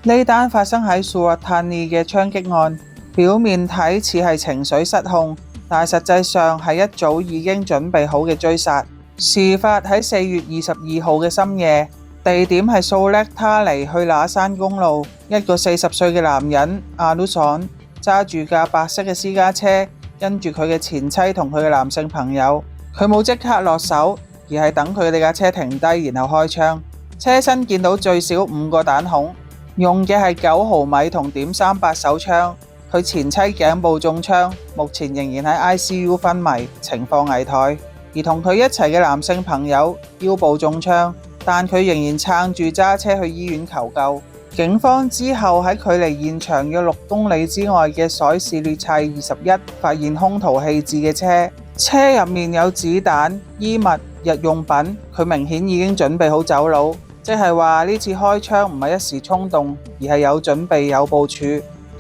呢單發生喺蘇瓦坦尼嘅槍擊案，表面睇似係情緒失控，但係實際上係一早已經準備好嘅追殺。事發喺4月22號嘅深夜，地點係素叻他尼去那山公路。一個40歲嘅男人阿魯爽揸住架白色嘅私家車，跟住佢嘅前妻同佢嘅男性朋友。佢冇即刻落手，而係等佢哋架車停低，然後開槍。車身見到最少5個彈孔，用嘅係9毫米同.38手槍。佢前妻頸部中槍，目前仍然喺 ICU 昏迷，情況危殆。而同佢一齊嘅男性朋友腰部中槍，但佢仍然撐住揸車去醫院求救。警方之後喺距離現場約6公里之外嘅索士列砌21發現兇徒棄置嘅車，車入面有子彈、衣物、日用品，佢明顯已經準備好走佬，即係話呢次開槍唔係一時衝動，而係有準備有部署。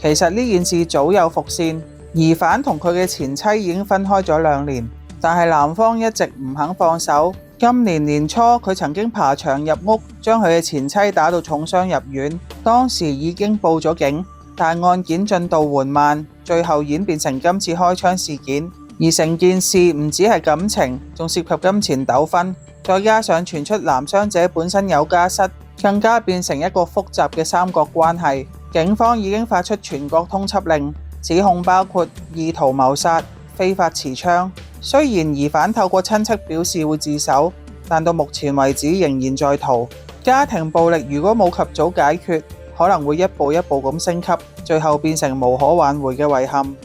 其實呢件事早有伏線，疑犯同佢嘅前妻已經分開咗2年，但係男方一直唔肯放手。今年年初，佢曾經爬牆入屋，將佢嘅前妻打到重傷入院。當時已經報咗警，但案件進度緩慢，最後演變成今次開槍事件。而成件事唔只係感情，仲涉及金錢糾紛，再加上傳出男傷者本身有家室，更加變成一個複雜嘅三角關係。警方已經發出全國通緝令，指控包括意圖謀殺、非法持槍。雖然疑犯透過親戚表示會自首，但到目前為止仍然在逃。家庭暴力如果冇及早解決，可能會一步一步咁升級，最後變成無可挽回嘅遺憾。